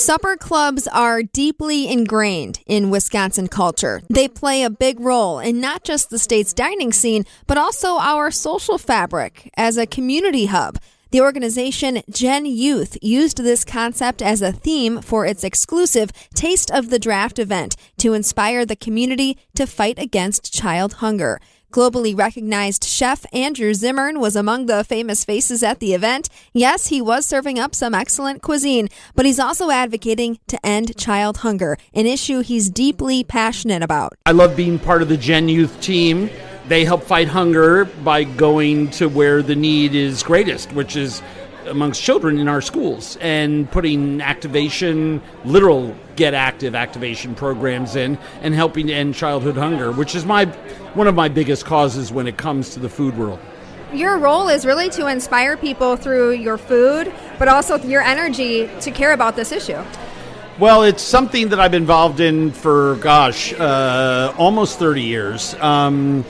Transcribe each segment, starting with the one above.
Supper clubs are deeply ingrained in Wisconsin culture. They play a big role in not just the state's dining scene, but also our social fabric as a community hub. The organization GENYOUth used this concept as a theme for its exclusive Taste of the Draft event to inspire the community to fight against child hunger. Globally recognized chef Andrew Zimmern was among the famous faces at the event. Yes, he was serving up some excellent cuisine, but he's also advocating to end child hunger, an issue he's deeply passionate about. I love being part of the GENYOUth team. They help fight hunger by going to where the need is greatest, which is amongst children in our schools, and putting activation, literal get active activation programs in, and helping to end childhood hunger, which is one of my biggest causes when it comes to the food world. Your role is really to inspire people through your food, but also your energy to care about this issue. Well, it's something that I've been involved in for, almost 30 years. I'm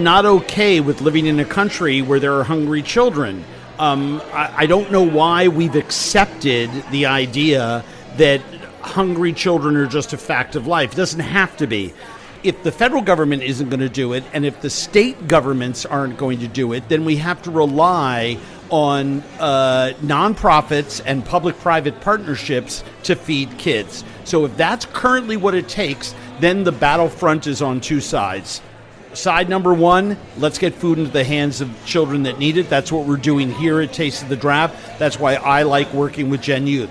not okay with living in a country where there are hungry children. I don't know why we've accepted the idea that hungry children are just a fact of life. It doesn't have to be. If the federal government isn't going to do it, and if the state governments aren't going to do it, then we have to rely on nonprofits and public-private partnerships to feed kids. So if that's currently what it takes, then the battlefront is on two sides. Side number one, let's get food into the hands of children that need it. That's what we're doing here at Taste of the Draft. That's why I like working with GENYOUth.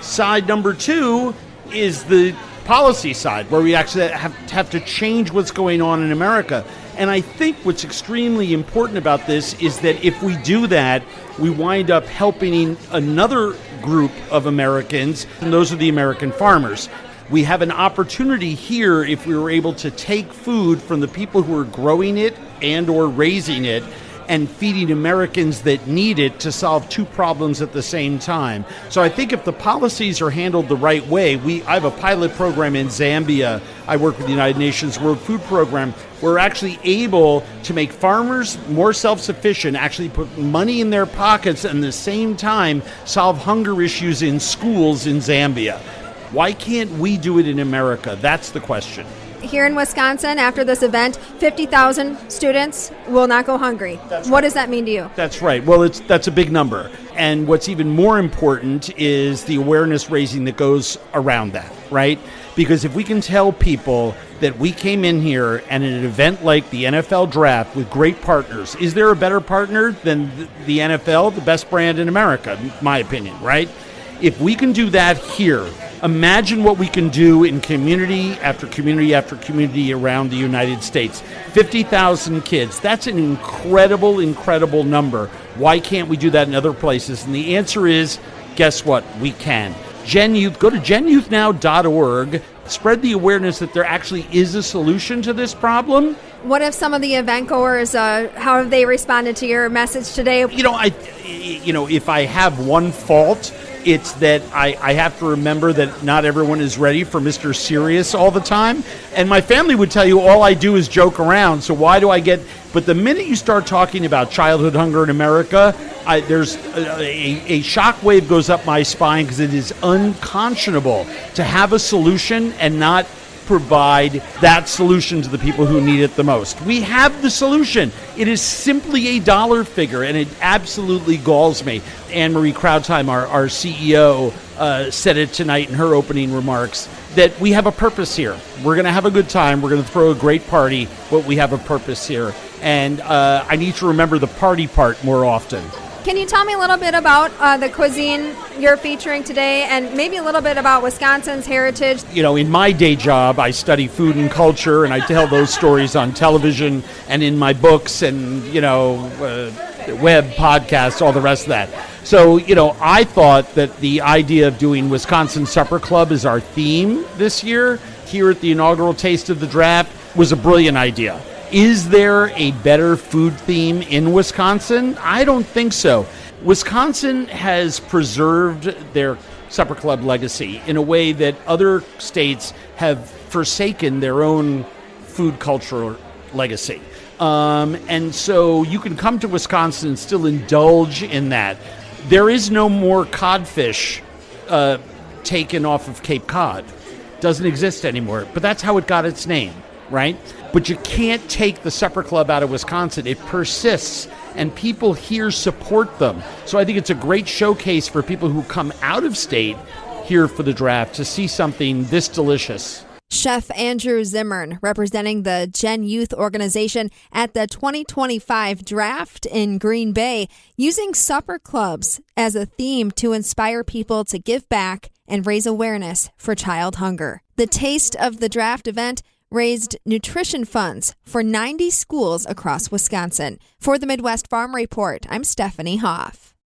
Side number two is the policy side, where we actually have to change what's going on in America. And I think what's extremely important about this is that if we do that, we wind up helping another group of Americans, and those are the American farmers. We have an opportunity here if we were able to take food from the people who are growing it and or raising it and feeding Americans that need it to solve two problems at the same time. So I think if the policies are handled the right way, I have a pilot program in Zambia. I work with the United Nations World Food Program. We're actually able to make farmers more self-sufficient, actually put money in their pockets, and at the same time solve hunger issues in schools in Zambia. Why can't we do it in America? That's the question. Here in Wisconsin, after this event, 50,000 students will not go hungry. What does that mean to you? That's right. Well, that's a big number. And what's even more important is the awareness raising that goes around that, right? Because if we can tell people that we came in here and at an event like the NFL Draft with great partners, is there a better partner than the NFL, the best brand in America, in my opinion, right? If we can do that here, imagine what we can do in community after community after community around the United States. 50,000 kids. That's an incredible, incredible number. Why can't we do that in other places? And the answer is, guess what? We can. GENYOUth, go to genyouthnow.org. Spread the awareness that there actually is a solution to this problem. What if some of the event goers, how have they responded to your message today? If I have one fault, it's that I have to remember that not everyone is ready for Mr. Serious all the time. And my family would tell you all I do is joke around, so why do I get... But the minute you start talking about childhood hunger in America, there's a shockwave goes up my spine, because it is unconscionable to have a solution and not provide that solution to the people who need it the most. We have the solution. It is simply a dollar figure, and it absolutely galls me. Anne-Marie Krautheim, our CEO, said it tonight in her opening remarks, that we have a purpose here. We're going to have a good time. We're going to throw a great party, but we have a purpose here. And I need to remember the party part more often. Can you tell me a little bit about the cuisine you're featuring today, and maybe a little bit about Wisconsin's heritage? In my day job, I study food and culture, and I tell those stories on television and in my books and, web podcasts, all the rest of that. So, I thought that the idea of doing Wisconsin Supper Club as our theme this year, here at the inaugural Taste of the Draft, was a brilliant idea. Is there a better food theme in Wisconsin? I don't think so. Wisconsin has preserved their supper club legacy in a way that other states have forsaken their own food cultural legacy. And so you can come to Wisconsin and still indulge in that. There is no more codfish taken off of Cape Cod. Doesn't exist anymore, but that's how it got its name, right? But you can't take the supper club out of Wisconsin. It persists, and people here support them. So I think it's a great showcase for people who come out of state here for the draft to see something this delicious. Chef Andrew Zimmern, representing the GENYOUth organization at the 2025 draft in Green Bay, using supper clubs as a theme to inspire people to give back and raise awareness for child hunger. The Taste of the Draft event raised nutrition funds for 90 schools across Wisconsin. For the Midwest Farm Report, I'm Stephanie Hoff.